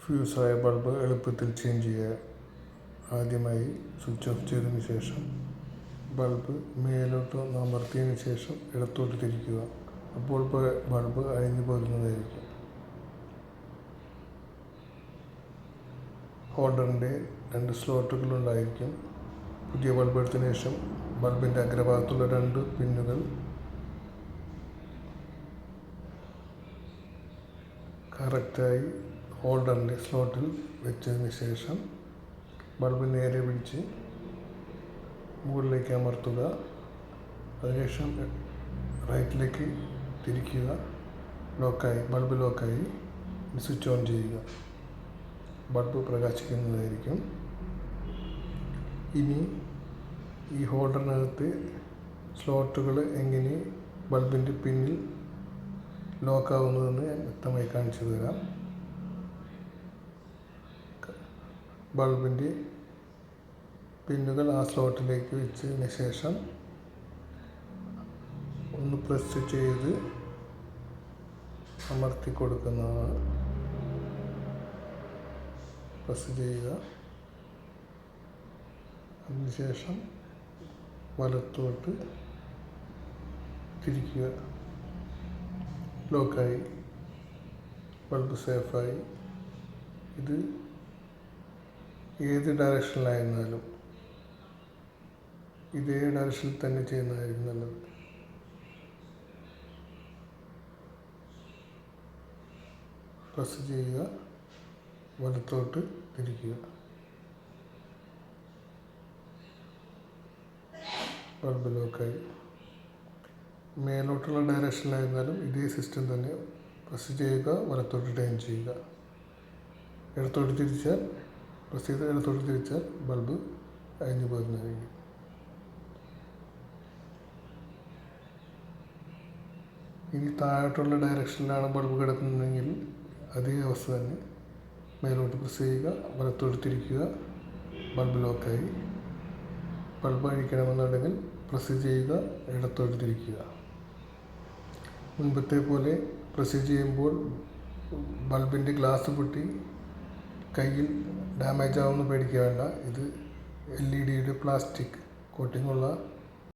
ഫ്യൂസായ bulb എളുപ്പത്തിൽ change ചെയ്യുക. ആദ്യമായി സ്വിച്ച് ഓഫ് ചെയ്തതിന് ശേഷം ബൾബ് മേലോട്ട് അമർത്തിയതിന് ശേഷം ഇടത്തോട്ട് തിരിക്കുക. അപ്പോൾ ബൾബ് അഴിഞ്ഞു പോരുന്നതായിരിക്കും. ഹോൾഡറിൻ്റെ 2 സ്ലോട്ടുകളുണ്ടായിരിക്കും. പുതിയ ബൾബ് എടുത്തതിന് ശേഷം ബൾബിൻ്റെ അഗ്രഭാഗത്തുള്ള 2 പിന്നുകൾ കറക്റ്റായി ഹോൾഡറിൻ്റെ സ്ലോട്ടിൽ വെച്ചതിന് ശേഷം ബൾബ് നേരെ പിടിച്ച് മുകളിലേക്ക് അമർത്തുക. അതിനുശേഷം റൈറ്റിലേക്ക് തിരിക്കുക. ബൾബ് ലോക്കായി സ്വിച്ച് ഓൺ ചെയ്യുക. ബൾബ് പ്രകാശിക്കുന്നതായിരിക്കും. ഇനി ഈ ഹോൾഡറിനകത്ത് സ്ലോട്ടുകൾ എങ്ങനെ ബൾബിൻ്റെ പിന്നിൽ ലോക്കാവുന്നതെന്ന് ഞാൻ വ്യക്തമായി കാണിച്ചു തരാം. ബൾബിൻ്റെ പിന്നുകൾ ആ സ്ലോട്ടിലേക്ക് വെച്ചതിന് ശേഷം ഒന്ന് പ്രസ് ചെയ്ത് അമർത്തി കൊടുക്കുന്നതാണ്. പ്രസ് ചെയ്യുക. അതിനുശേഷം വലത്തോട്ട് തിരിക്കുക. ലോക്കായി. ബൾബ് സേഫായി. ഇത് ഏത് ഡയറക്ഷനിലായിരുന്നാലും ഇതേ ഡയറക്ഷനിൽ തന്നെ ചെയ്യുന്നതായിരിക്കും നല്ലത്. പ്രസ് ചെയ്യുക. വലത്തോട്ട് തിരിക്കുക. ബൾബ് ലോക്കായി. മേലോട്ടുള്ള ഡയറക്ഷനിലായിരുന്നാലും ഇതേ സിസ്റ്റം തന്നെ. പ്രസ് ചെയ്യുക, വലത്തോട്ട് ടേൺ ചെയ്യുക. ഇടത്തോട്ട് തിരിച്ചാൽ ഇടത്തോട്ട് തിരിച്ചാൽ ബൾബ് അഴിഞ്ഞു പോരുന്നതായിരിക്കും. ഇനി താഴോട്ടുള്ള ഡയറക്ഷനിലാണ് ബൾബ് കിടക്കുന്നതെങ്കിൽ അതേ അവസ്ഥ തന്നെ. മേലോട്ട് പ്രസ് ചെയ്യുക, വലത്തോട്ട് തിരിക്കുക. ബൾബ് ലോക്കായി. ബൾബ് അഴിക്കണമെന്നുണ്ടെങ്കിൽ പ്രസ് ചെയ്യുക, ഇടത്തോട്ട് തിരിക്കുക. മുൻപത്തെ പോലെ പ്രസ് ചെയ്യുമ്പോൾ ബൾബിൻ്റെ ഗ്ലാസ് പൊട്ടി കയ്യിൽ ഡാമേജ് ആവുമെന്ന് പേടിക്കുക വേണ്ട. ഇത് LED പ്ലാസ്റ്റിക് കോട്ടിങ്ങുള്ള